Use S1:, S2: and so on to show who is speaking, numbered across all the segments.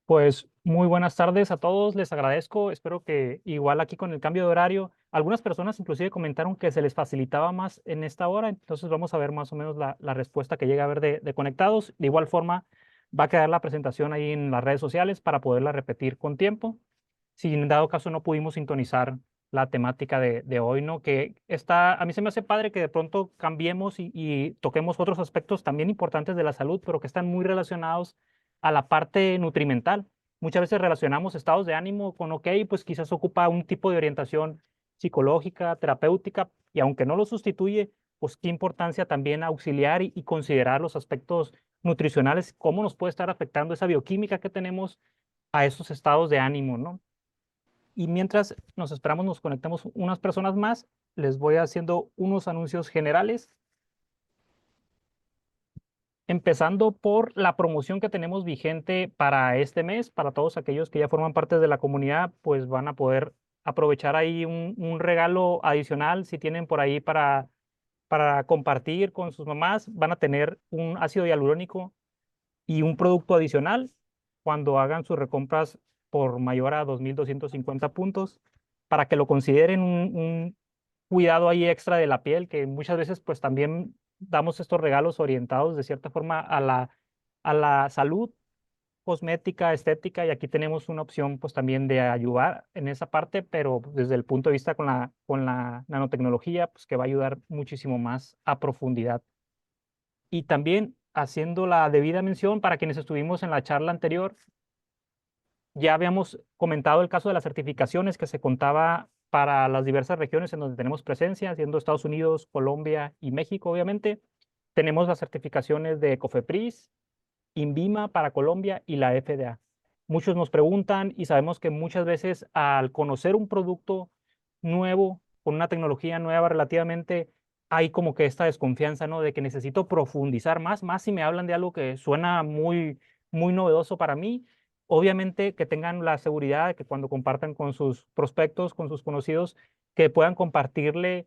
S1: Pues muy buenas tardes a todos, les agradezco. Espero que igual aquí con el cambio de horario, algunas personas inclusive comentaron que se les facilitaba más en esta hora, entonces vamos a ver más o menos la respuesta que llega a haber de conectados. De igual forma, va a quedar la presentación ahí en las redes sociales para poderla repetir con tiempo. Si en dado caso no pudimos sintonizar la temática de hoy, ¿no? Que está, a mí se me hace padre que de pronto cambiemos y toquemos otros aspectos también importantes de la salud, pero que están muy relacionados a la parte nutrimental. Muchas veces relacionamos estados de ánimo con, ok, pues quizás ocupa un tipo de orientación psicológica, terapéutica, y aunque no lo sustituye, pues qué importancia también auxiliar y considerar los aspectos nutricionales, cómo nos puede estar afectando esa bioquímica que tenemos a esos estados de ánimo, ¿no? Y mientras nos esperamos, nos conectamos unas personas más, les voy haciendo unos anuncios generales, empezando por la promoción que tenemos vigente para este mes. Para todos aquellos que ya forman parte de la comunidad, pues van a poder aprovechar ahí un regalo adicional. Si tienen por ahí para compartir con sus mamás, van a tener un ácido hialurónico y un producto adicional cuando hagan sus recompras por mayor a 2,250 puntos, para que lo consideren un cuidado ahí extra de la piel, que muchas veces pues también damos estos regalos orientados de cierta forma a la salud cosmética, estética, y aquí tenemos una opción pues también de ayudar en esa parte, pero desde el punto de vista con la nanotecnología, pues que va a ayudar muchísimo más a profundidad. Y también haciendo la debida mención para quienes estuvimos en la charla anterior, ya habíamos comentado el caso de las certificaciones que se contaba para las diversas regiones en donde tenemos presencia, siendo Estados Unidos, Colombia y México, obviamente. Tenemos las certificaciones de COFEPRIS, INVIMA para Colombia y la FDA. Muchos nos preguntan y sabemos que muchas veces al conocer un producto nuevo, con una tecnología nueva relativamente, hay como que esta desconfianza, ¿no? De que necesito profundizar más si me hablan de algo que suena muy, muy novedoso para mí. Obviamente que tengan la seguridad de que cuando compartan con sus prospectos, con sus conocidos, que puedan compartirle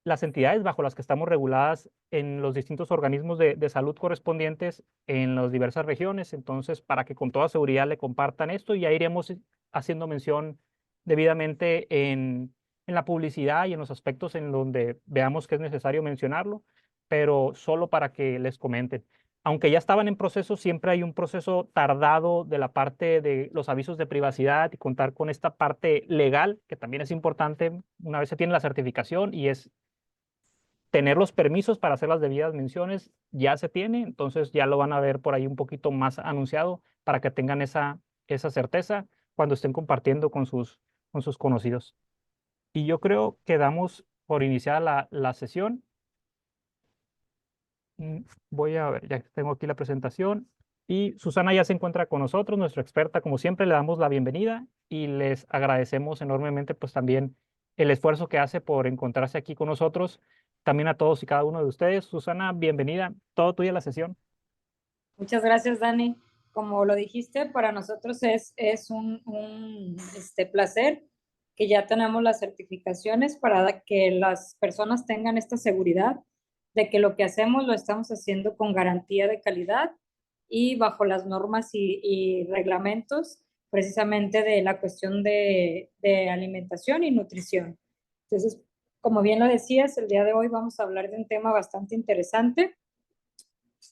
S1: las entidades bajo las que estamos reguladas en los distintos organismos de salud correspondientes en las diversas regiones. Entonces, para que con toda seguridad le compartan esto, y ya iremos haciendo mención debidamente en la publicidad y en los aspectos en donde veamos que es necesario mencionarlo, pero solo para que les comenten. Aunque ya estaban en proceso, siempre hay un proceso tardado de la parte de los avisos de privacidad y contar con esta parte legal, que también es importante una vez se tiene la certificación, y es tener los permisos para hacer las debidas menciones. Ya se tiene, entonces ya lo van a ver por ahí un poquito más anunciado para que tengan esa certeza cuando estén compartiendo con sus conocidos. Y yo creo que damos por iniciada la sesión. Voy a ver, ya que tengo aquí la presentación. Y Susana ya se encuentra con nosotros, nuestra experta. Como siempre, le damos la bienvenida y les agradecemos enormemente pues también el esfuerzo que hace por encontrarse aquí con nosotros. También a todos y cada uno de ustedes. Susana, bienvenida. Todo tuya la sesión.
S2: Muchas gracias, Dani. Como lo dijiste, para nosotros es placer que ya tenemos las certificaciones para que las personas tengan esta seguridad de que lo que hacemos lo estamos haciendo con garantía de calidad y bajo las normas y reglamentos precisamente de la cuestión de alimentación y nutrición. Entonces, como bien lo decías, el día de hoy vamos a hablar de un tema bastante interesante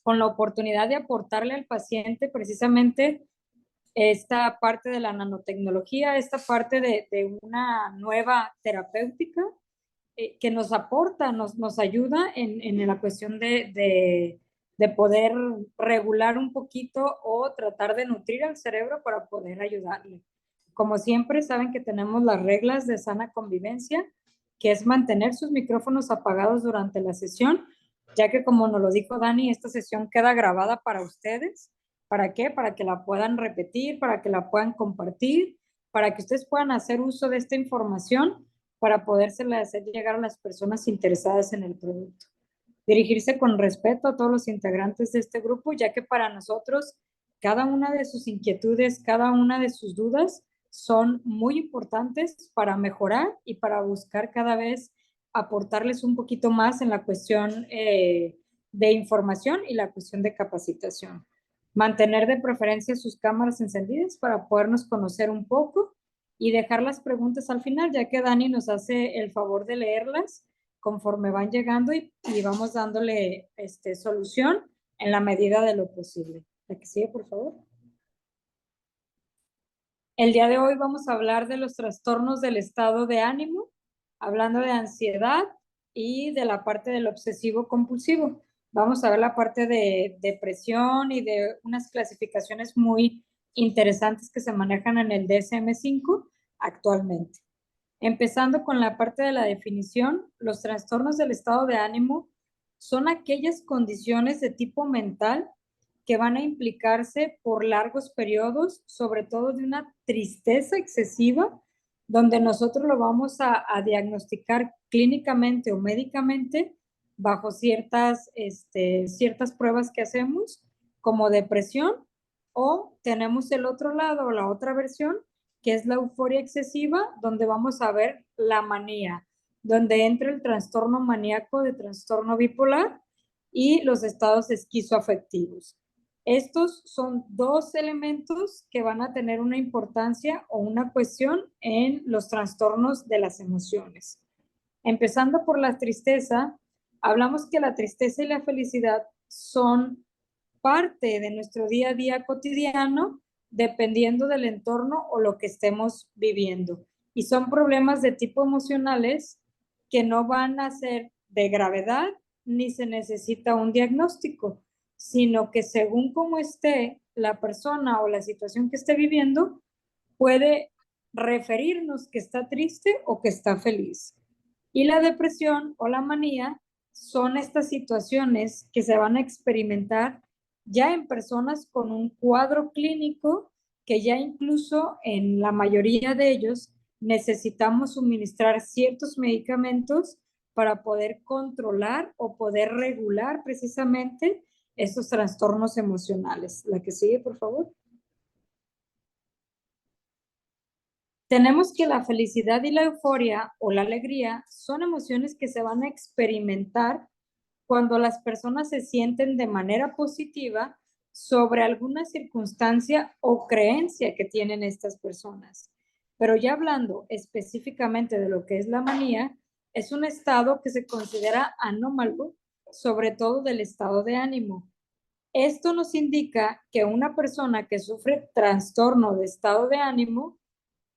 S2: con la oportunidad de aportarle al paciente precisamente esta parte de la nanotecnología, esta parte de una nueva terapéutica que nos aporta, nos ayuda en la cuestión de poder regular un poquito o tratar de nutrir al cerebro para poder ayudarle. Como siempre, saben que tenemos las reglas de sana convivencia, que es mantener sus micrófonos apagados durante la sesión, ya que como nos lo dijo Dani, esta sesión queda grabada para ustedes. ¿Para qué? Para que la puedan repetir, para que la puedan compartir, para que ustedes puedan hacer uso de esta información para podérsela hacer llegar a las personas interesadas en el producto. Dirigirse con respeto a todos los integrantes de este grupo, ya que para nosotros cada una de sus inquietudes, cada una de sus dudas son muy importantes para mejorar y para buscar cada vez aportarles un poquito más en la cuestión de información y la cuestión de capacitación. Mantener de preferencia sus cámaras encendidas para podernos conocer un poco y dejar las preguntas al final, ya que Dani nos hace el favor de leerlas conforme van llegando y vamos dándole solución en la medida de lo posible. La que sigue, por favor. El día de hoy vamos a hablar de los trastornos del estado de ánimo, hablando de ansiedad y de la parte del obsesivo compulsivo. Vamos a ver la parte de depresión y de unas clasificaciones muy interesantes que se manejan en el DSM-5 actualmente. Empezando con la parte de la definición, los trastornos del estado de ánimo son aquellas condiciones de tipo mental que van a implicarse por largos periodos, sobre todo de una tristeza excesiva, donde nosotros lo vamos a diagnosticar clínicamente o médicamente bajo ciertas pruebas que hacemos, como depresión, o tenemos el otro lado, la otra versión, que es la euforia excesiva, donde vamos a ver la manía, donde entra el trastorno maníaco de trastorno bipolar y los estados esquizoafectivos. Estos son dos elementos que van a tener una importancia o una cuestión en los trastornos de las emociones. Empezando por la tristeza, hablamos que la tristeza y la felicidad son parte de nuestro día a día cotidiano, dependiendo del entorno o lo que estemos viviendo. Y son problemas de tipo emocionales que no van a ser de gravedad ni se necesita un diagnóstico, sino que según cómo esté la persona o la situación que esté viviendo, puede referirnos que está triste o que está feliz. Y la depresión o la manía son estas situaciones que se van a experimentar ya en personas con un cuadro clínico que ya incluso en la mayoría de ellos necesitamos suministrar ciertos medicamentos para poder controlar o poder regular precisamente estos trastornos emocionales. La que sigue, por favor. Tenemos que la felicidad y la euforia o la alegría son emociones que se van a experimentar cuando las personas se sienten de manera positiva sobre alguna circunstancia o creencia que tienen estas personas. Pero ya hablando específicamente de lo que es la manía, es un estado que se considera anómalo, sobre todo del estado de ánimo. Esto nos indica que una persona que sufre trastorno de estado de ánimo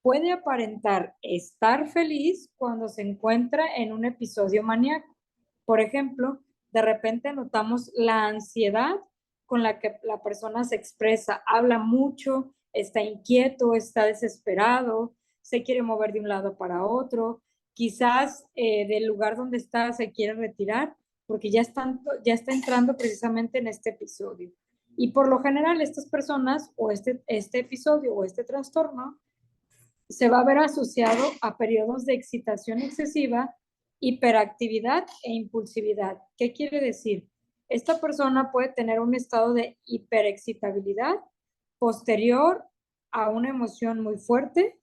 S2: puede aparentar estar feliz cuando se encuentra en un episodio maníaco. Por ejemplo, de repente notamos la ansiedad con la que la persona se expresa, habla mucho, está inquieto, está desesperado, se quiere mover de un lado para otro, quizás del lugar donde está se quiere retirar porque ya está entrando precisamente en este episodio. Y por lo general estas personas o este episodio o este trastorno se va a ver asociado a periodos de excitación excesiva, hiperactividad e impulsividad. ¿Qué quiere decir? Esta persona puede tener un estado de hiperexcitabilidad posterior a una emoción muy fuerte,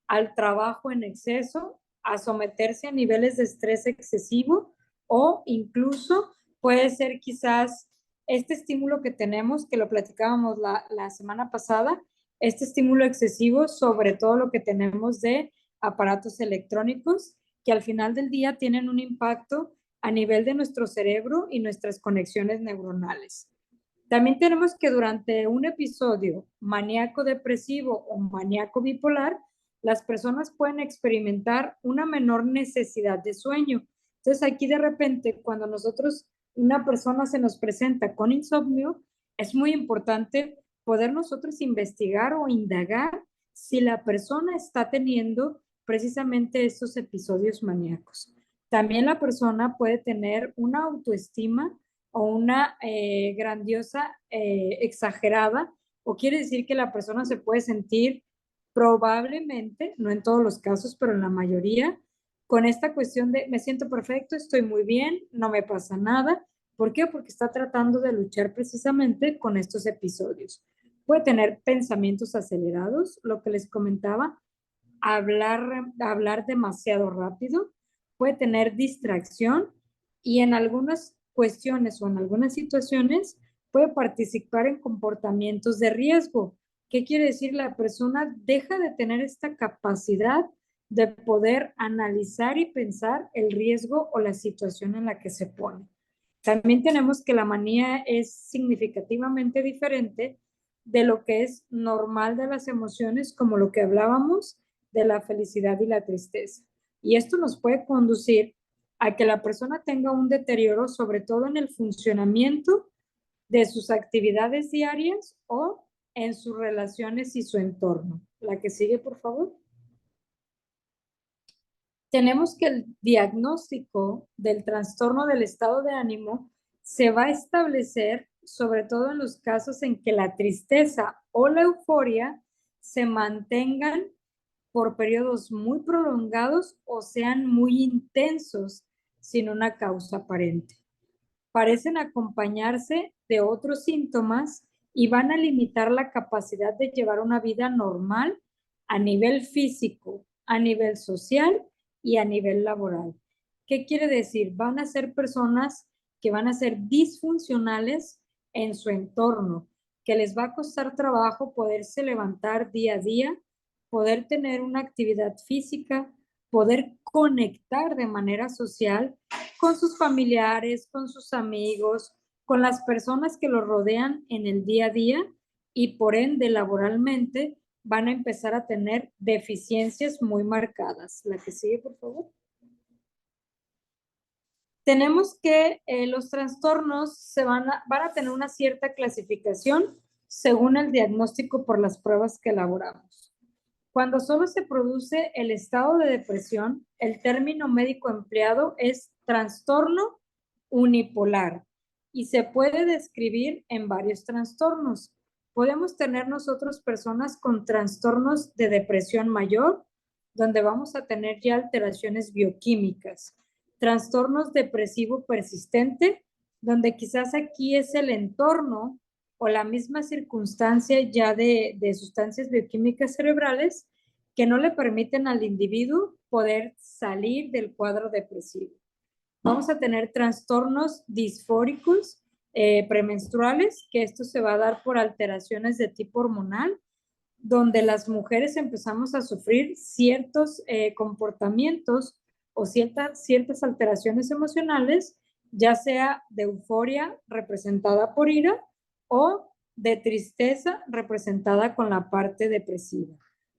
S2: al trabajo en exceso, a someterse a niveles de estrés excesivo o incluso puede ser quizás este estímulo que tenemos, que lo platicábamos la semana pasada, este estímulo excesivo sobre todo lo que tenemos de aparatos electrónicos que al final del día tienen un impacto a nivel de nuestro cerebro y nuestras conexiones neuronales. También tenemos que durante un episodio maníaco depresivo o maníaco bipolar, las personas pueden experimentar una menor necesidad de sueño. Entonces aquí de repente cuando una persona se nos presenta con insomnio, es muy importante poder nosotros investigar o indagar si la persona está teniendo precisamente estos episodios maníacos. También la persona puede tener una autoestima o una grandiosa exagerada, o quiere decir que la persona se puede sentir probablemente, no en todos los casos, pero en la mayoría, con esta cuestión de me siento perfecto, estoy muy bien, no me pasa nada. ¿Por qué? Porque está tratando de luchar precisamente con estos episodios. Puede tener pensamientos acelerados, lo que les comentaba, hablar demasiado rápido, puede tener distracción y en algunas cuestiones o en algunas situaciones puede participar en comportamientos de riesgo. ¿Qué quiere decir? La persona deja de tener esta capacidad de poder analizar y pensar el riesgo o la situación en la que se pone. También tenemos que la manía es significativamente diferente de lo que es normal de las emociones, como lo que hablábamos de la felicidad y la tristeza. Y esto nos puede conducir a que la persona tenga un deterioro, sobre todo en el funcionamiento de sus actividades diarias o en sus relaciones y su entorno. La que sigue, por favor. Tenemos que el diagnóstico del trastorno del estado de ánimo se va a establecer sobre todo en los casos en que la tristeza o la euforia se mantengan por periodos muy prolongados o sean muy intensos sin una causa aparente. Parecen acompañarse de otros síntomas y van a limitar la capacidad de llevar una vida normal a nivel físico, a nivel social y a nivel laboral. ¿Qué quiere decir? Van a ser personas que van a ser disfuncionales en su entorno, que les va a costar trabajo poderse levantar día a día, poder tener una actividad física, poder conectar de manera social con sus familiares, con sus amigos, con las personas que los rodean en el día a día y por ende laboralmente van a empezar a tener deficiencias muy marcadas. La que sigue, por favor. Tenemos que los trastornos van a tener una cierta clasificación según el diagnóstico por las pruebas que elaboramos. Cuando solo se produce el estado de depresión, el término médico empleado es trastorno unipolar y se puede describir en varios trastornos. Podemos tener nosotros personas con trastornos de depresión mayor, donde vamos a tener ya alteraciones bioquímicas, trastornos depresivo persistente, donde quizás aquí es el entorno o la misma circunstancia ya de sustancias bioquímicas cerebrales que no le permiten al individuo poder salir del cuadro depresivo. Vamos a tener trastornos disfóricos premenstruales, que esto se va a dar por alteraciones de tipo hormonal, donde las mujeres empezamos a sufrir ciertos comportamientos o ciertas alteraciones emocionales, ya sea de euforia representada por ira o de tristeza representada con la parte depresiva.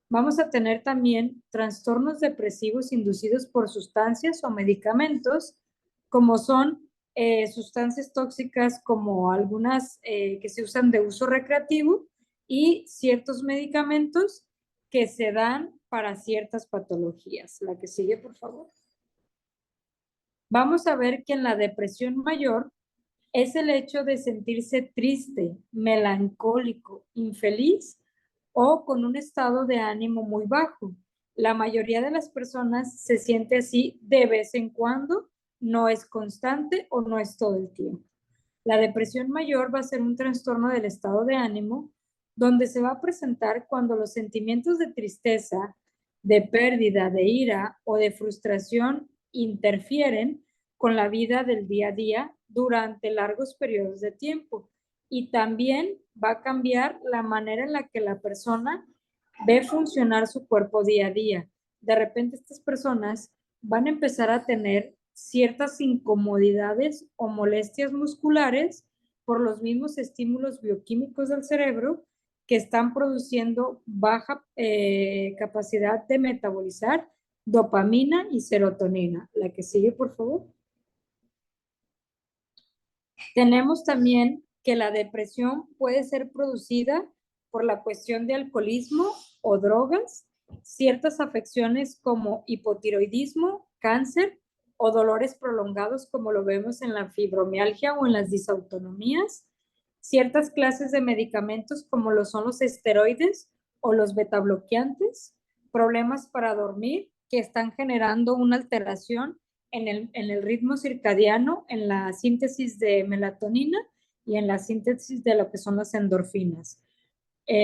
S2: Vamos a tener también trastornos depresivos inducidos por sustancias o medicamentos, como son sustancias tóxicas como algunas que se usan de uso recreativo y ciertos medicamentos que se dan para ciertas patologías. La que sigue, por favor. Vamos a ver que en la depresión mayor es el hecho de sentirse triste, melancólico, infeliz o con un estado de ánimo muy bajo. La mayoría de las personas se siente así de vez en cuando, no es constante o no es todo el tiempo. La depresión mayor va a ser un trastorno del estado de ánimo donde se va a presentar cuando los sentimientos de tristeza, de pérdida, de ira o de frustración interfieren con la vida del día a día durante largos periodos de tiempo. Y también va a cambiar la manera en la que la persona ve funcionar su cuerpo día a día. De repente estas personas van a empezar a tener ciertas incomodidades o molestias musculares por los mismos estímulos bioquímicos del cerebro que están produciendo baja capacidad de metabolizar dopamina y serotonina. La que sigue, por favor. Tenemos también que la depresión puede ser producida por la cuestión de alcoholismo o drogas, ciertas afecciones como hipotiroidismo, cáncer o dolores prolongados como lo vemos en la fibromialgia o en las disautonomías, ciertas clases de medicamentos como lo son los esteroides o los betabloqueantes, problemas para dormir que están generando una alteración en el ritmo circadiano, en la síntesis de melatonina y en la síntesis de lo que son las endorfinas.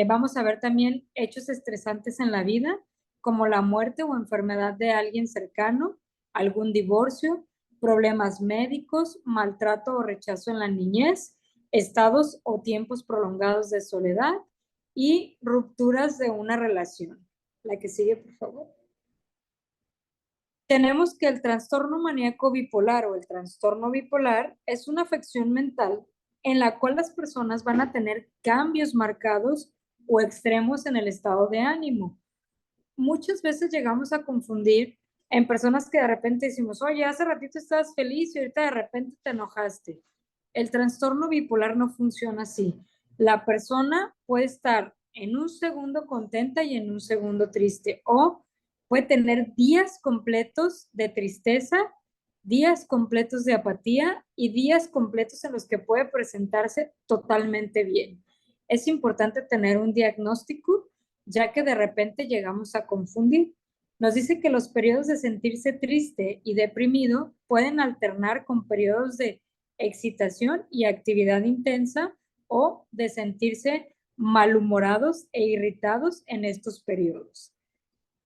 S2: Vamos a ver también hechos estresantes en la vida, como la muerte o enfermedad de alguien cercano, algún divorcio, problemas médicos, maltrato o rechazo en la niñez, estados o tiempos prolongados de soledad y rupturas de una relación. La que sigue, por favor. Tenemos que el trastorno maníaco bipolar o el trastorno bipolar es una afección mental en la cual las personas van a tener cambios marcados o extremos en el estado de ánimo. Muchas veces llegamos a confundir en personas que de repente decimos, oye, hace ratito estabas feliz y ahorita de repente te enojaste. El trastorno bipolar no funciona así. La persona puede estar en un segundo contenta y en un segundo triste, o puede tener días completos de tristeza, días completos de apatía y días completos en los que puede presentarse totalmente bien. Es importante tener un diagnóstico, ya que de repente llegamos a confundir. Nos dice que los periodos de sentirse triste y deprimido pueden alternar con periodos de excitación y actividad intensa o de sentirse malhumorados e irritados en estos periodos.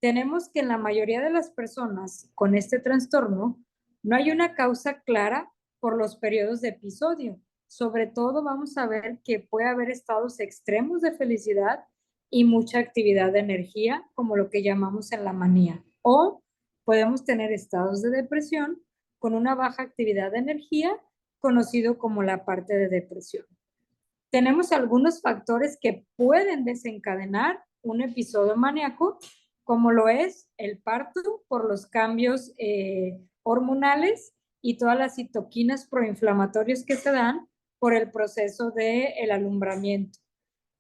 S2: Tenemos que en la mayoría de las personas con este trastorno no hay una causa clara por los periodos de episodio. Sobre todo vamos a ver que puede haber estados extremos de felicidad y mucha actividad de energía, como lo que llamamos en la manía. O podemos tener estados de depresión con una baja actividad de energía, conocido como la parte de depresión. Tenemos algunos factores que pueden desencadenar un episodio maníaco, como lo es el parto por los cambios hormonales y todas las citoquinas proinflamatorias que se dan por el proceso del alumbramiento.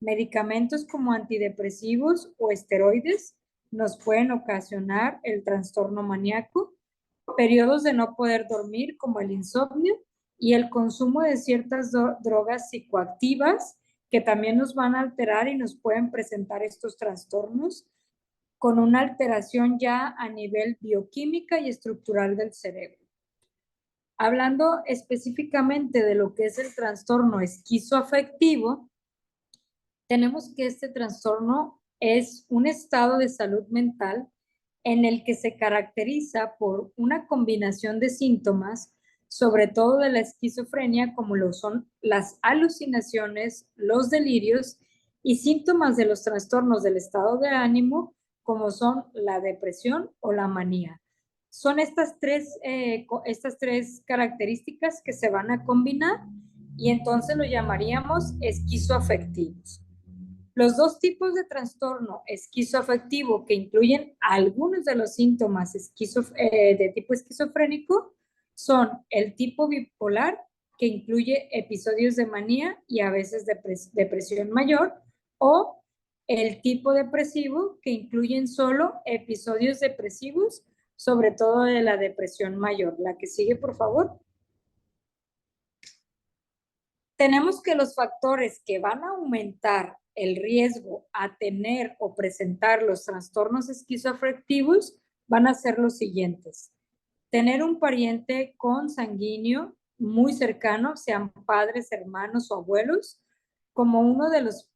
S2: Medicamentos como antidepresivos o esteroides nos pueden ocasionar el trastorno maníaco, periodos de no poder dormir como el insomnio y el consumo de ciertas drogas psicoactivas que también nos van a alterar y nos pueden presentar estos trastornos con una alteración ya a nivel bioquímica y estructural del cerebro. Hablando específicamente de lo que es el trastorno esquizoafectivo, tenemos que este trastorno es un estado de salud mental en el que se caracteriza por una combinación de síntomas, sobre todo de la esquizofrenia, como lo son las alucinaciones, los delirios y síntomas de los trastornos del estado de ánimo, como son la depresión o la manía. Son estas tres características que se van a combinar y entonces lo llamaríamos esquizoafectivos. Los dos tipos de trastorno esquizoafectivo que incluyen algunos de los síntomas de tipo esquizofrénico son el tipo bipolar, que incluye episodios de manía y a veces depresión mayor, o el tipo depresivo, que incluyen solo episodios depresivos, sobre todo de la depresión mayor. La que sigue, por favor. Tenemos que los factores que van a aumentar el riesgo a tener o presentar los trastornos esquizoafectivos van a ser los siguientes. Tener un pariente consanguíneo muy cercano, sean padres, hermanos o abuelos, como uno de los,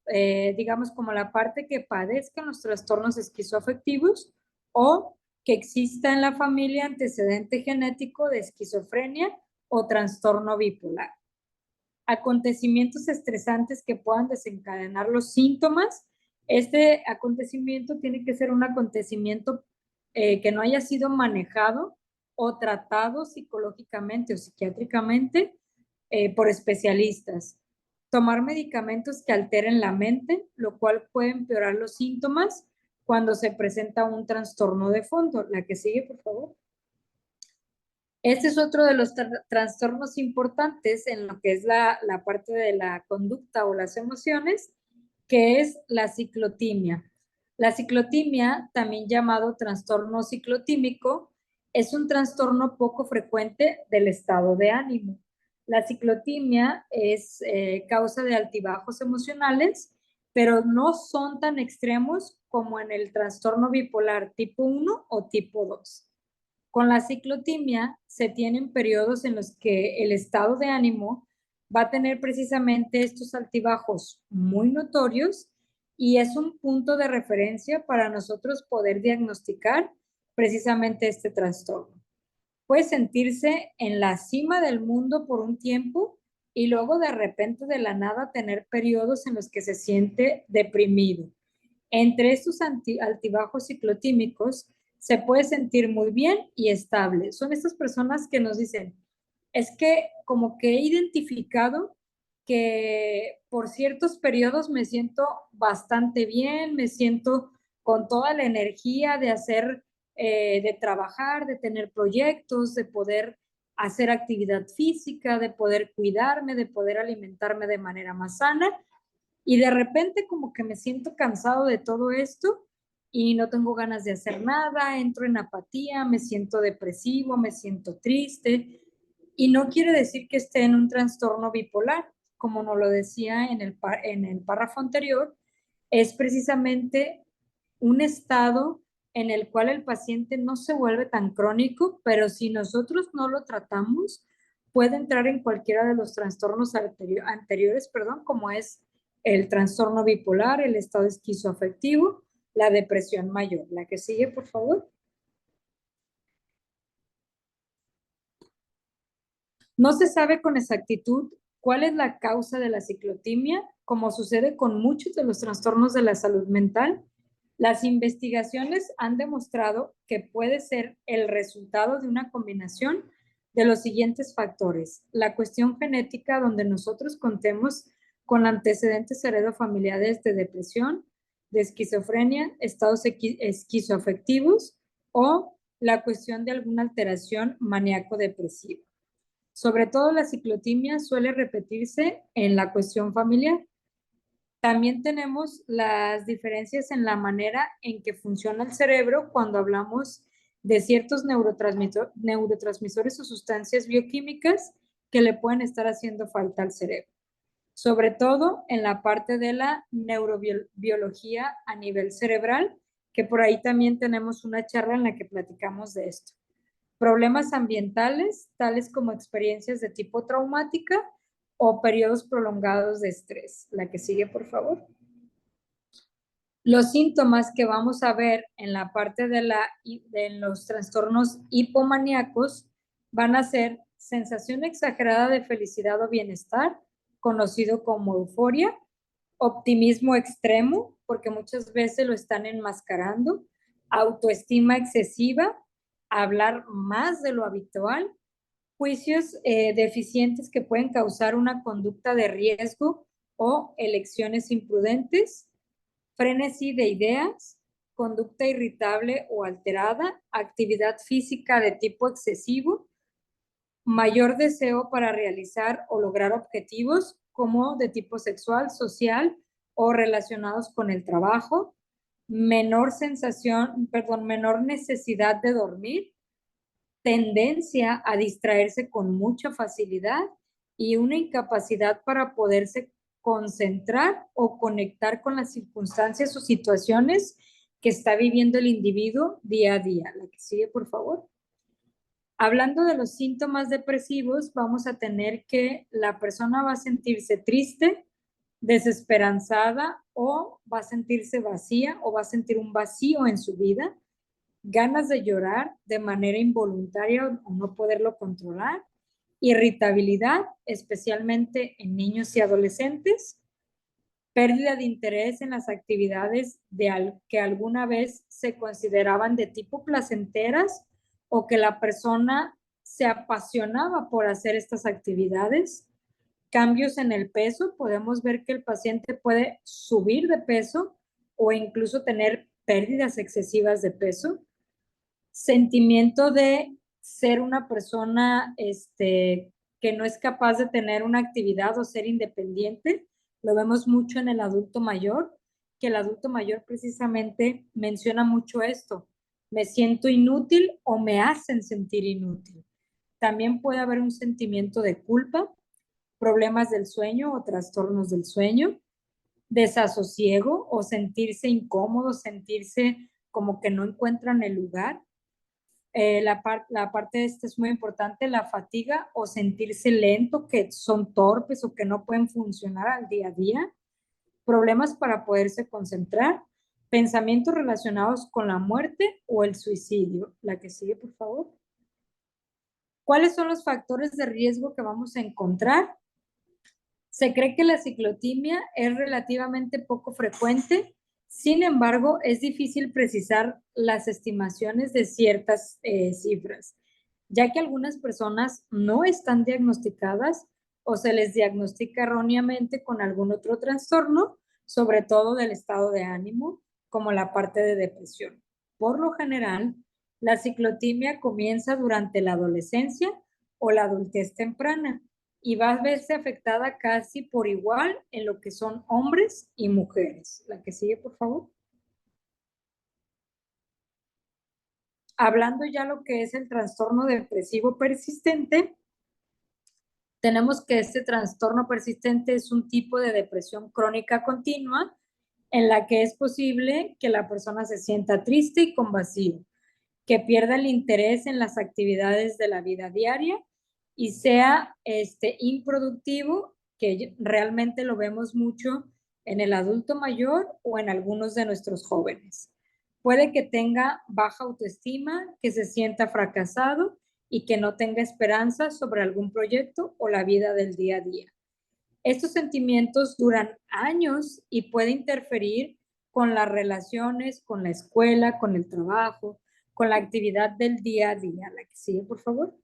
S2: digamos, como la parte que padezcan los trastornos esquizoafectivos, o que exista en la familia antecedente genético de esquizofrenia o trastorno bipolar. Acontecimientos estresantes que puedan desencadenar los síntomas. Este acontecimiento tiene que ser un acontecimiento que no haya sido manejado o tratado psicológicamente o psiquiátricamente por especialistas. Tomar medicamentos que alteren la mente, lo cual puede empeorar los síntomas cuando se presenta un trastorno de fondo. La que sigue, por favor. Este es otro de los trastornos importantes en lo que es la parte de la conducta o las emociones, que es la ciclotimia. La ciclotimia, también llamado trastorno ciclotímico, es un trastorno poco frecuente del estado de ánimo. La ciclotimia es causa de altibajos emocionales, pero no son tan extremos como en el trastorno bipolar tipo 1 o tipo 2. Con la ciclotimia se tienen periodos en los que el estado de ánimo va a tener precisamente estos altibajos muy notorios y es un punto de referencia para nosotros poder diagnosticar precisamente este trastorno. Puede sentirse en la cima del mundo por un tiempo, y luego de repente de la nada tener periodos en los que se siente deprimido. Entre estos altibajos ciclotímicos se puede sentir muy bien y estable. Son estas personas que nos dicen, es que como que he identificado que por ciertos periodos me siento bastante bien, me siento con toda la energía de hacer, de trabajar, de tener proyectos, de poder hacer actividad física, de poder cuidarme, de poder alimentarme de manera más sana. Y de repente como que me siento cansado de todo esto y no tengo ganas de hacer nada, entro en apatía, me siento depresivo, me siento triste. Y no quiere decir que esté en un trastorno bipolar, como nos lo decía en el párrafo anterior, es precisamente un estado en el cual el paciente no se vuelve tan crónico, pero si nosotros no lo tratamos, puede entrar en cualquiera de los trastornos anteriores, perdón, como es el trastorno bipolar, el estado esquizoafectivo, la depresión mayor. La que sigue, por favor. No se sabe con exactitud cuál es la causa de la ciclotimia, como sucede con muchos de los trastornos de la salud mental. Las investigaciones han demostrado que puede ser el resultado de una combinación de los siguientes factores. La cuestión genética, donde nosotros contemos con antecedentes heredofamiliares de depresión, de esquizofrenia, estados esquizoafectivos o la cuestión de alguna alteración maníaco-depresiva. Sobre todo la ciclotimia suele repetirse en la cuestión familiar. También tenemos las diferencias en la manera en que funciona el cerebro cuando hablamos de ciertos neurotransmisores o sustancias bioquímicas que le pueden estar haciendo falta al cerebro. Sobre todo en la parte de la neurobiología a nivel cerebral, que por ahí también tenemos una charla en la que platicamos de esto. Problemas ambientales, tales como experiencias de tipo traumática o periodos prolongados de estrés. La que sigue, por favor. Los síntomas que vamos a ver en la parte de los trastornos hipomaníacos van a ser sensación exagerada de felicidad o bienestar, conocido como euforia, optimismo extremo, porque muchas veces lo están enmascarando, autoestima excesiva, hablar más de lo habitual, juicios deficientes que pueden causar una conducta de riesgo o elecciones imprudentes, frenesí de ideas, conducta irritable o alterada, actividad física de tipo excesivo, mayor deseo para realizar o lograr objetivos como de tipo sexual, social o relacionados con el trabajo, menor necesidad de dormir, tendencia a distraerse con mucha facilidad y una incapacidad para poderse concentrar o conectar con las circunstancias o situaciones que está viviendo el individuo día a día. La que sigue, por favor. Hablando de los síntomas depresivos, vamos a tener que la persona va a sentirse triste, desesperanzada o va a sentirse vacía o va a sentir un vacío en su vida, ganas de llorar de manera involuntaria o no poderlo controlar, irritabilidad, especialmente en niños y adolescentes, pérdida de interés en las actividades que alguna vez se consideraban de tipo placenteras o que la persona se apasionaba por hacer estas actividades, cambios en el peso, podemos ver que el paciente puede subir de peso o incluso tener pérdidas excesivas de peso, sentimiento de ser una persona que no es capaz de tener una actividad o ser independiente. Lo vemos mucho en el adulto mayor, que el adulto mayor precisamente menciona mucho esto. Me siento inútil o me hacen sentir inútil. También puede haber un sentimiento de culpa, problemas del sueño o trastornos del sueño, desasosiego o sentirse incómodo, sentirse como que no encuentran el lugar. La parte de esta es muy importante, la fatiga o sentirse lento, que son torpes o que no pueden funcionar al día a día, problemas para poderse concentrar, pensamientos relacionados con la muerte o el suicidio. La que sigue, por favor. ¿Cuáles son los factores de riesgo que vamos a encontrar? Se cree que la ciclotimia es relativamente poco frecuente, sin embargo, es difícil precisar las estimaciones de ciertas cifras, ya que algunas personas no están diagnosticadas o se les diagnostica erróneamente con algún otro trastorno, sobre todo del estado de ánimo, como la parte de depresión. Por lo general, la ciclotimia comienza durante la adolescencia o la adultez temprana y va a verse afectada casi por igual en lo que son hombres y mujeres. La que sigue, por favor. Hablando ya lo que es el trastorno depresivo persistente, tenemos que este trastorno persistente es un tipo de depresión crónica continua en la que es posible que la persona se sienta triste y con vacío, que pierda el interés en las actividades de la vida diaria y sea improductivo, que realmente lo vemos mucho en el adulto mayor o en algunos de nuestros jóvenes. Puede que tenga baja autoestima, que se sienta fracasado y que no tenga esperanza sobre algún proyecto o la vida del día a día. Estos sentimientos duran años y puede interferir con las relaciones, con la escuela, con el trabajo, con la actividad del día a día. La que sigue, por favor.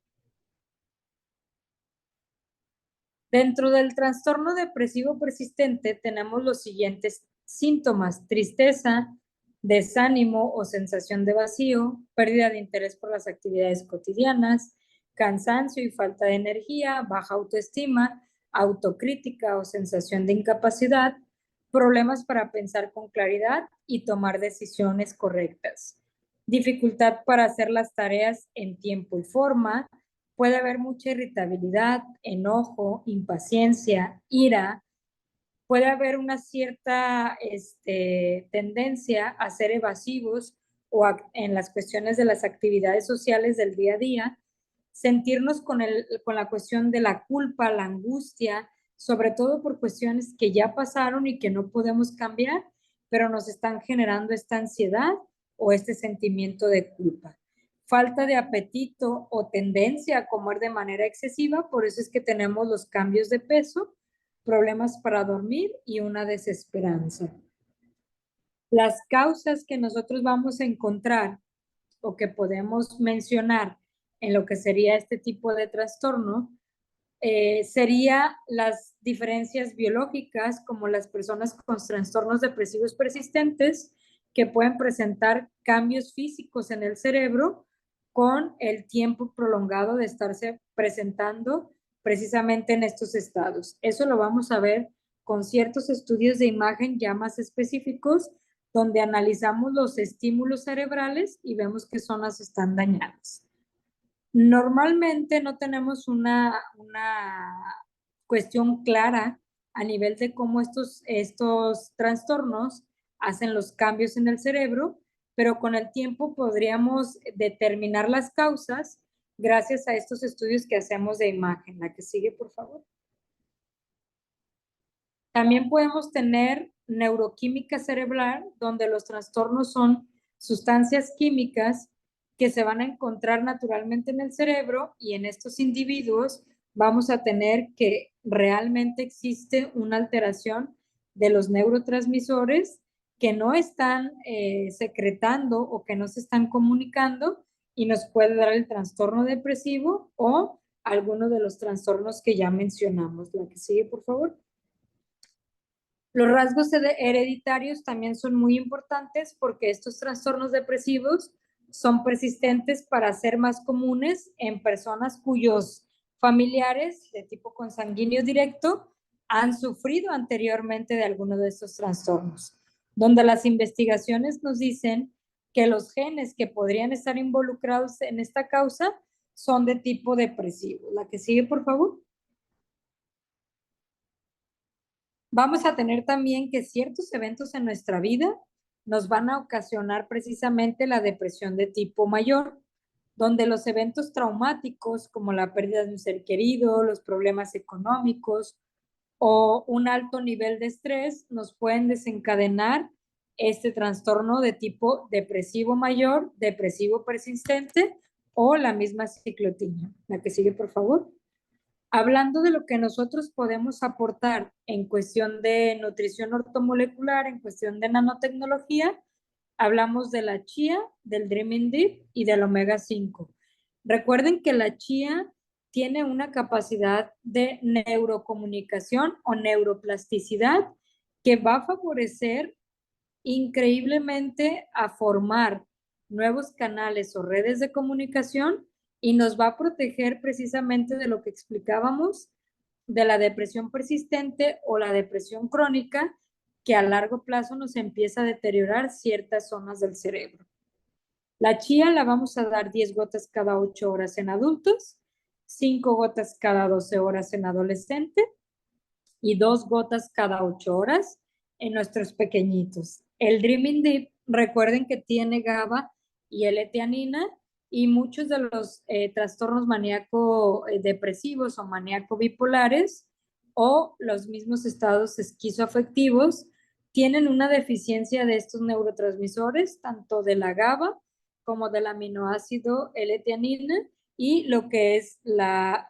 S2: Dentro del trastorno depresivo persistente tenemos los siguientes síntomas: tristeza, desánimo o sensación de vacío, pérdida de interés por las actividades cotidianas, cansancio y falta de energía, baja autoestima, autocrítica o sensación de incapacidad, problemas para pensar con claridad y tomar decisiones correctas, dificultad para hacer las tareas en tiempo y forma. Puede haber mucha irritabilidad, enojo, impaciencia, ira. Puede haber una cierta tendencia a ser evasivos o en las cuestiones de las actividades sociales del día a día. Sentirnos con la cuestión de la culpa, la angustia, sobre todo por cuestiones que ya pasaron y que no podemos cambiar, pero nos están generando esta ansiedad o este sentimiento de culpa. Falta de apetito o tendencia a comer de manera excesiva, por eso es que tenemos los cambios de peso, problemas para dormir y una desesperanza. Las causas que nosotros vamos a encontrar o que podemos mencionar en lo que sería este tipo de trastorno sería las diferencias biológicas, como las personas con trastornos depresivos persistentes que pueden presentar cambios físicos en el cerebro con el tiempo prolongado de estarse presentando precisamente en estos estados. Eso lo vamos a ver con ciertos estudios de imagen ya más específicos, donde analizamos los estímulos cerebrales y vemos qué zonas están dañadas. Normalmente no tenemos una cuestión clara a nivel de cómo estos trastornos hacen los cambios en el cerebro, pero con el tiempo podríamos determinar las causas gracias a estos estudios que hacemos de imagen. La que sigue, por favor. También podemos tener neuroquímica cerebral, donde los trastornos son sustancias químicas que se van a encontrar naturalmente en el cerebro, y en estos individuos vamos a tener que realmente existe una alteración de los neurotransmisores que no están secretando o que no se están comunicando, y nos puede dar el trastorno depresivo o alguno de los trastornos que ya mencionamos. La que sigue, por favor. Los rasgos hereditarios también son muy importantes porque estos trastornos depresivos son persistentes para ser más comunes en personas cuyos familiares de tipo consanguíneo directo han sufrido anteriormente de alguno de estos trastornos, donde las investigaciones nos dicen que los genes que podrían estar involucrados en esta causa son de tipo depresivo. La que sigue, por favor. Vamos a tener también que ciertos eventos en nuestra vida nos van a ocasionar precisamente la depresión de tipo mayor, donde los eventos traumáticos como la pérdida de un ser querido, los problemas económicos o un alto nivel de estrés nos pueden desencadenar este trastorno de tipo depresivo mayor, depresivo persistente o la misma ciclotimia. La que sigue, por favor. Hablando de lo que nosotros podemos aportar en cuestión de nutrición ortomolecular, en cuestión de nanotecnología, hablamos de la chía, del Dreaming Deep y del omega 5. Recuerden que la chía tiene una capacidad de neurocomunicación o neuroplasticidad que va a favorecer increíblemente a formar nuevos canales o redes de comunicación y nos va a proteger precisamente de lo que explicábamos, de la depresión persistente o la depresión crónica, que a largo plazo nos empieza a deteriorar ciertas zonas del cerebro. La chía la vamos a dar 10 gotas cada 8 horas en adultos, 5 gotas cada 12 horas en adolescente y 2 gotas cada 8 horas en nuestros pequeñitos. El Dreaming Deep, recuerden que tiene GABA y L-teanina y muchos de los trastornos maníaco-depresivos o maníaco-bipolares o los mismos estados esquizoafectivos tienen una deficiencia de estos neurotransmisores, tanto de la GABA como del aminoácido L-teanina y lo que es la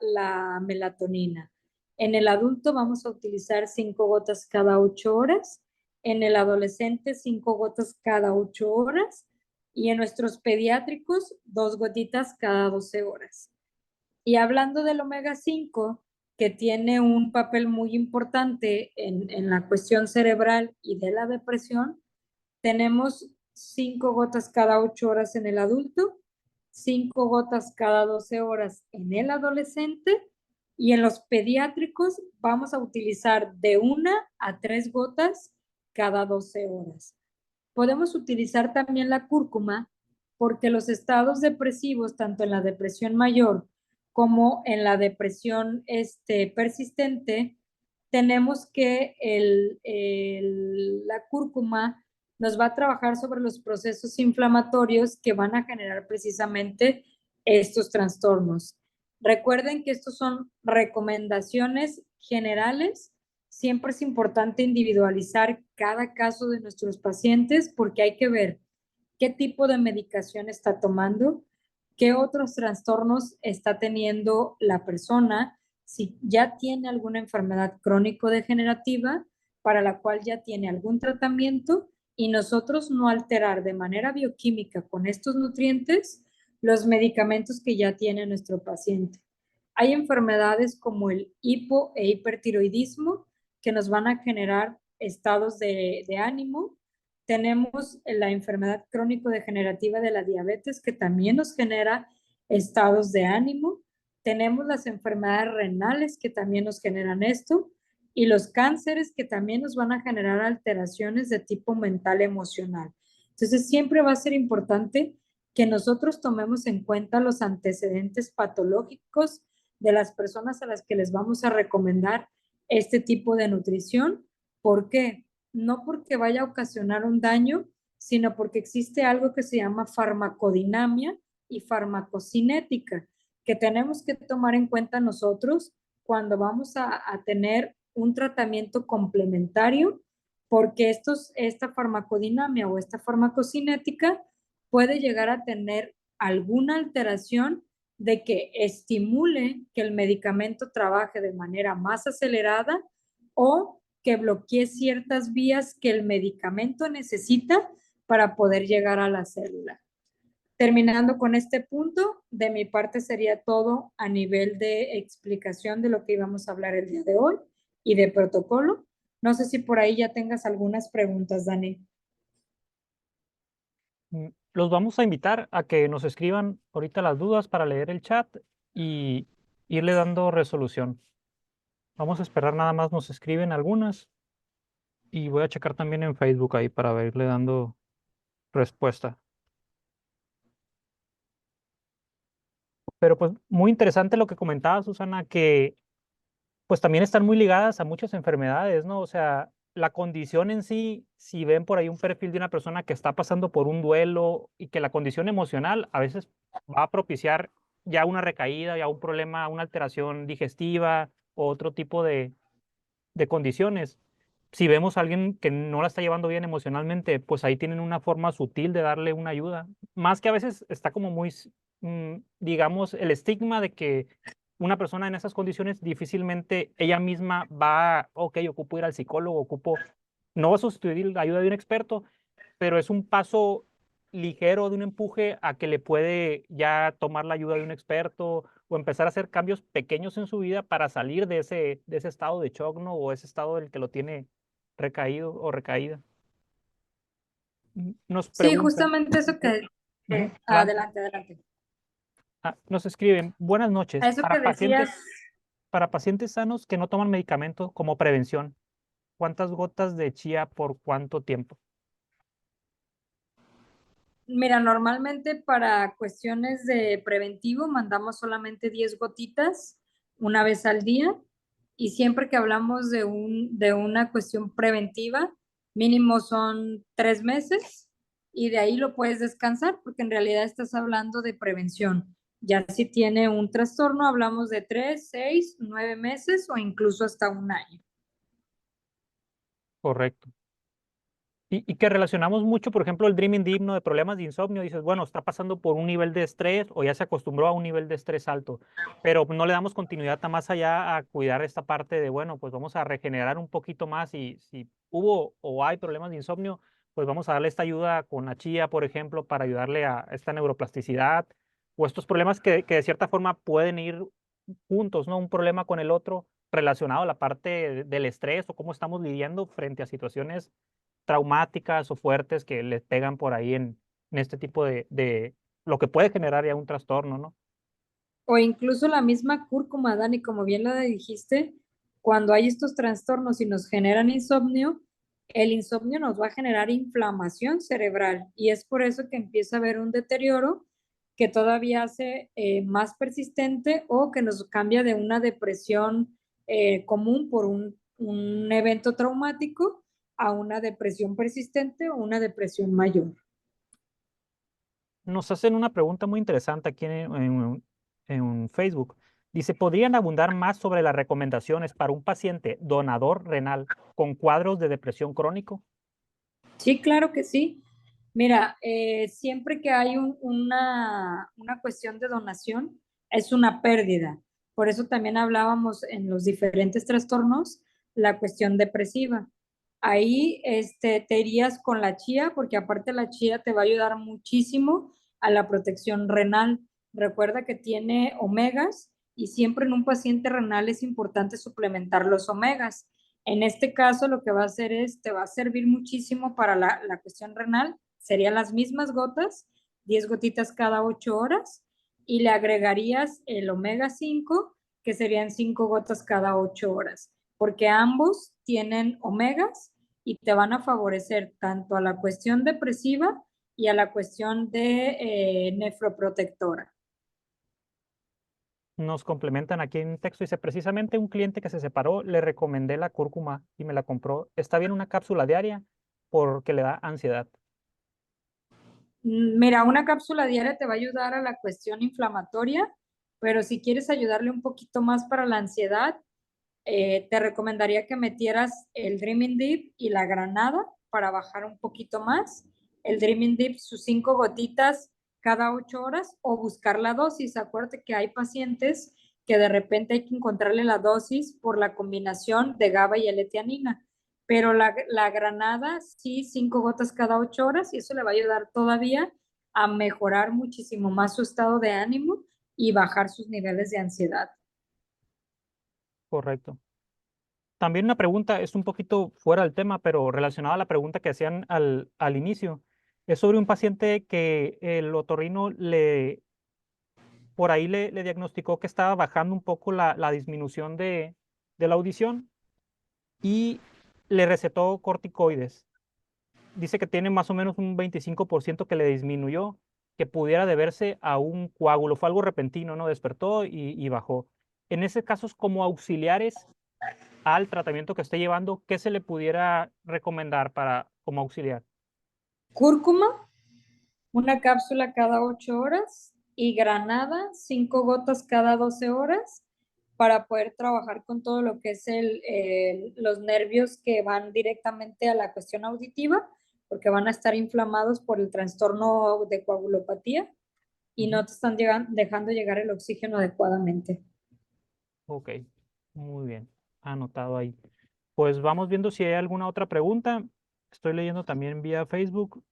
S2: melatonina. En el adulto vamos a utilizar 5 gotas cada 8 horas, en el adolescente 5 gotas cada 8 horas y en nuestros pediátricos 2 gotitas cada 12 horas. Y hablando del omega 5, que tiene un papel muy importante en la cuestión cerebral y de la depresión, tenemos 5 gotas cada 8 horas en el adulto, 5 gotas cada 12 horas en el adolescente y en los pediátricos vamos a utilizar de 1 a 3 gotas cada 12 horas. Podemos utilizar también la cúrcuma porque los estados depresivos, tanto en la depresión mayor como en la depresión persistente, tenemos que la cúrcuma nos va a trabajar sobre los procesos inflamatorios que van a generar precisamente estos trastornos. Recuerden que estos son recomendaciones generales. Siempre es importante individualizar cada caso de nuestros pacientes porque hay que ver qué tipo de medicación está tomando, qué otros trastornos está teniendo la persona, si ya tiene alguna enfermedad crónico-degenerativa para la cual ya tiene algún tratamiento y nosotros no alterar de manera bioquímica con estos nutrientes los medicamentos que ya tiene nuestro paciente. Hay enfermedades como el hipo e hipertiroidismo que nos van a generar estados de ánimo. Tenemos la enfermedad crónico-degenerativa de la diabetes que también nos genera estados de ánimo. Tenemos las enfermedades renales que también nos generan esto y los cánceres que también nos van a generar alteraciones de tipo mental emocional. Entonces siempre va a ser importante que nosotros tomemos en cuenta los antecedentes patológicos de las personas a las que les vamos a recomendar este tipo de nutrición. ¿Por qué? No porque vaya a ocasionar un daño, sino porque existe algo que se llama farmacodinamia y farmacocinética, que tenemos que tomar en cuenta nosotros cuando vamos a tener un tratamiento complementario, porque esta farmacodinamia o esta farmacocinética puede llegar a tener alguna alteración de que estimule que el medicamento trabaje de manera más acelerada o que bloquee ciertas vías que el medicamento necesita para poder llegar a la célula. Terminando con este punto, de mi parte sería todo a nivel de explicación de lo que íbamos a hablar el día de hoy y de protocolo. No sé si por ahí ya tengas algunas preguntas, Dani.
S1: Los vamos a invitar a que nos escriban ahorita las dudas para leer el chat y irle dando resolución. Vamos a esperar nada más, nos escriben algunas y voy a checar también en Facebook ahí para irle dando respuesta. Pero pues muy interesante lo que comentaba Susana, que pues también están muy ligadas a muchas enfermedades, ¿no? O sea, la condición en sí, si ven por ahí un perfil de una persona que está pasando por un duelo y que la condición emocional a veces va a propiciar ya una recaída, ya un problema, una alteración digestiva o otro tipo de condiciones. Si vemos a alguien que no la está llevando bien emocionalmente, pues ahí tienen una forma sutil de darle una ayuda. Más que a veces está como muy, digamos, el estigma de que una persona en esas condiciones difícilmente ella misma va, ok, ocupo ir al psicólogo, ocupo, no va a sustituir la ayuda de un experto, pero es un paso ligero de un empuje a que le puede ya tomar la ayuda de un experto o empezar a hacer cambios pequeños en su vida para salir de ese estado de shock, ¿no? O ese estado del que lo tiene recaído o recaída. Nos
S2: Sí,
S1: preguntan,
S2: justamente eso
S1: ujú, adelante.
S2: adelante, adelante.
S1: Nos escriben, buenas
S2: A
S1: noches,
S2: eso que decías,
S1: para pacientes sanos que no toman medicamento como prevención, ¿cuántas gotas de chía por cuánto tiempo?
S2: mira, normalmente para cuestiones de preventivo mandamos solamente 10 gotitas una vez al día y siempre que hablamos de una cuestión preventiva, mínimo son 3 meses y de ahí lo puedes descansar porque en realidad estás hablando de prevención. Ya si tiene un trastorno, hablamos de 3, 6, 9 meses o incluso hasta un año.
S1: Correcto. Y que relacionamos mucho, por ejemplo, el Dreaming Deep, ¿no? De problemas de insomnio, dices, bueno, está pasando por un nivel de estrés o ya se acostumbró a un nivel de estrés alto, pero no le damos continuidad a más allá a cuidar esta parte de, bueno, pues vamos a regenerar un poquito más y si hubo o hay problemas de insomnio, pues vamos a darle esta ayuda con la chía, por ejemplo, para ayudarle a esta neuroplasticidad o estos problemas que de cierta forma pueden ir juntos, ¿no? Un problema con el otro relacionado a la parte del estrés o cómo estamos lidiando frente a situaciones traumáticas o fuertes que les pegan por ahí en este tipo de lo que puede generar ya un trastorno, ¿no?
S2: O incluso la misma cúrcuma, Dani, como bien lo dijiste, cuando hay estos trastornos y nos generan insomnio, el insomnio nos va a generar inflamación cerebral y es por eso que empieza a haber un deterioro que todavía hace más persistente o que nos cambia de una depresión común por un evento traumático a una depresión persistente o una depresión mayor.
S1: Nos hacen una pregunta muy interesante aquí en Facebook. Dice, ¿podrían abundar más sobre las recomendaciones para un paciente donador renal con cuadros de depresión crónico?
S2: Sí, claro que sí. Mira, siempre que hay una cuestión de donación, es una pérdida. Por eso también hablábamos en los diferentes trastornos, la cuestión depresiva. Ahí te irías con la chía, porque aparte la chía te va a ayudar muchísimo a la protección renal. Recuerda que tiene omegas y siempre en un paciente renal es importante suplementar los omegas. En este caso, lo que va a hacer es, te va a servir muchísimo para la cuestión renal. Serían las mismas gotas, 10 gotitas cada 8 horas, y le agregarías el omega 5 que serían 5 gotas cada 8 horas, porque ambos tienen omegas y te van a favorecer tanto a la cuestión depresiva y a la cuestión de nefroprotectora.
S1: Nos complementan aquí en texto. Dice, precisamente un cliente que se separó, le recomendé la cúrcuma y me la compró. Está bien una cápsula diaria porque le da ansiedad.
S2: Mira, una cápsula diaria te va a ayudar a la cuestión inflamatoria, pero si quieres ayudarle un poquito más para la ansiedad, te recomendaría que metieras el Dreaming Deep y la granada para bajar un poquito más. El Dreaming Deep, sus 5 gotitas cada 8 horas o buscar la dosis. Acuérdate que hay pacientes que de repente hay que encontrarle la dosis por la combinación de GABA y L-teanina. Pero la granada, sí, 5 gotas cada 8 horas y eso le va a ayudar todavía a mejorar muchísimo más su estado de ánimo y bajar sus niveles de ansiedad.
S1: Correcto. También una pregunta, es un poquito fuera del tema, pero relacionada a la pregunta que hacían al inicio. Es sobre un paciente que el otorrino por ahí le diagnosticó que estaba bajando un poco la disminución de la audición y le recetó corticoides. Dice que tiene más o menos un 25% que le disminuyó, que pudiera deberse a un coágulo. Fue algo repentino, ¿no? Despertó y bajó. En ese caso, como auxiliares al tratamiento que esté llevando, ¿qué se le pudiera recomendar para como auxiliar?
S2: Cúrcuma, una cápsula cada 8 horas y granada, 5 gotas cada 12 horas para poder trabajar con todo lo que es los nervios que van directamente a la cuestión auditiva, porque van a estar inflamados por el trastorno de coagulopatía y
S1: Ujú.
S2: no te están dejando llegar el oxígeno adecuadamente.
S1: Ok, muy bien, anotado ahí. Pues vamos viendo si hay alguna otra pregunta. Estoy leyendo también vía Facebook.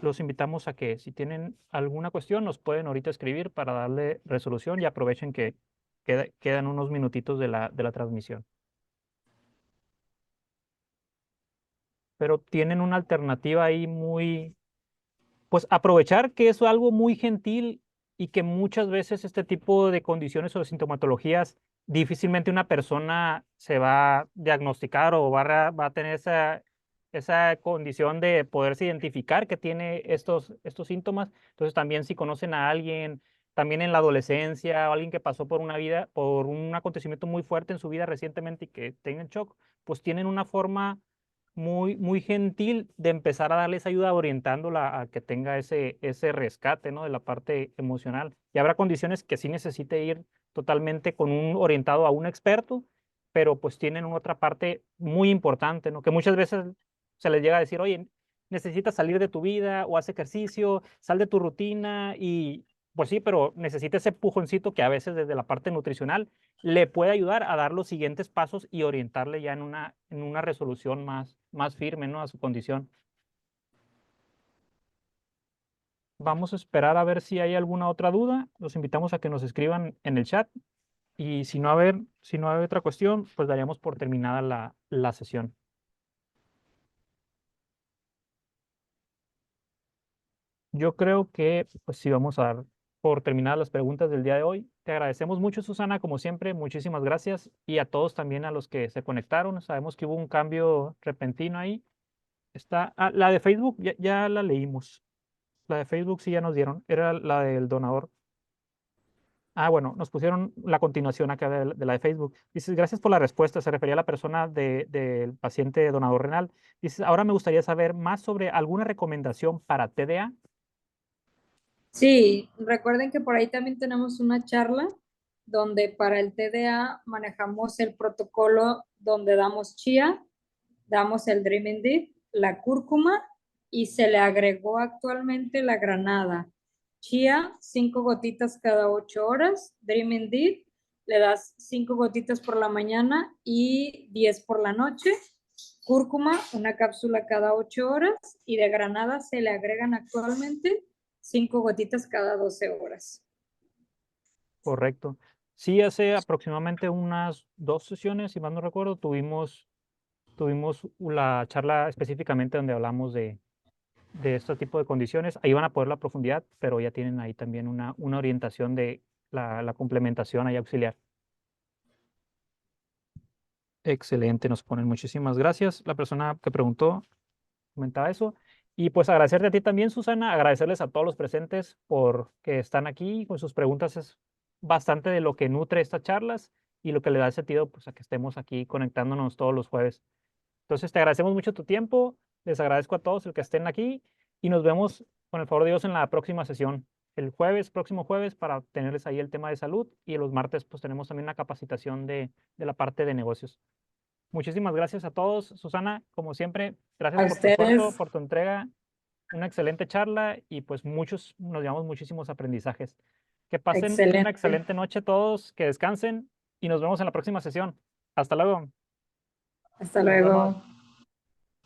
S1: Los invitamos a que si tienen alguna cuestión nos pueden ahorita escribir para darle resolución y aprovechen que quedan unos minutitos de la transmisión. Pero tienen una alternativa ahí muy, pues aprovechar que es algo muy gentil y que muchas veces este tipo de condiciones o sintomatologías difícilmente una persona se va a diagnosticar o va a tener esa condición de poderse identificar que tiene estos síntomas. Entonces también si conocen a alguien, también en la adolescencia o alguien que pasó por una vida, por un acontecimiento muy fuerte en su vida recientemente y que tengan shock, pues tienen una forma muy gentil de empezar a darles ayuda orientándola a que tenga ese rescate, ¿no? De la parte emocional. Y habrá condiciones que sí necesite ir totalmente con un orientado a un experto, pero pues tienen una otra parte muy importante, ¿no? Que muchas veces se les llega a decir, oye, necesitas salir de tu vida o haz ejercicio, sal de tu rutina y pues sí, pero necesita ese pujoncito que a veces desde la parte nutricional le puede ayudar a dar los siguientes pasos y orientarle ya en una resolución más firme, ¿no? A su condición. Vamos a esperar a ver si hay alguna otra duda. Los invitamos a que nos escriban en el chat y si no hay otra cuestión, pues daríamos por terminada la sesión. Yo creo que pues sí vamos a dar por terminadas las preguntas del día de hoy. Te agradecemos mucho, Susana, como siempre, muchísimas gracias y a todos también a los que se conectaron. Sabemos que hubo un cambio repentino ahí. La de Facebook ya la leímos. La de Facebook sí ya nos dieron, era la del donador. Ah, bueno, nos pusieron la continuación acá de la de Facebook. Dices, gracias por la respuesta. Se refería a la persona del paciente donador renal. Dices, ahora me gustaría saber más sobre alguna recomendación para TDA.
S2: Sí, recuerden que por ahí también tenemos una charla donde para el TDA manejamos el protocolo donde damos chía, damos el Dream Indeed, la cúrcuma y se le agregó actualmente la granada. Chía, 5 gotitas cada 8 horas. Dream Indeed, le das 5 gotitas por la mañana y 10 por la noche. Cúrcuma, una cápsula cada 8 horas. Y de granada se le agregan actualmente 5 gotitas cada 12 horas.
S1: Correcto. Sí, hace aproximadamente unas 2 sesiones, si mal no recuerdo, tuvimos la charla específicamente donde hablamos de este tipo de condiciones. Ahí van a poder la profundidad, pero ya tienen ahí también una orientación de la complementación ahí auxiliar. Excelente, nos ponen muchísimas gracias. La persona que preguntó comentaba eso. Y pues agradecerte a ti también, Susana, agradecerles a todos los presentes por que están aquí con sus preguntas. Es bastante de lo que nutre estas charlas y lo que le da sentido pues, a que estemos aquí conectándonos todos los jueves. Entonces, te agradecemos mucho tu tiempo, les agradezco a todos el que estén aquí y nos vemos con el favor de Dios en la próxima sesión. El jueves, próximo jueves, para tenerles ahí el tema de salud y los martes pues tenemos también una capacitación de la parte de negocios. Muchísimas gracias a todos, Susana, como siempre, gracias
S2: A
S1: por tu esfuerzo,
S2: ustedes,
S1: por tu entrega, una excelente charla y pues nos llevamos muchísimos aprendizajes. Que pasen una
S2: excelente.
S1: excelente noche todos, que descansen y nos vemos en la próxima sesión. Hasta luego.
S2: Hasta
S1: Nos vemos.
S2: luego.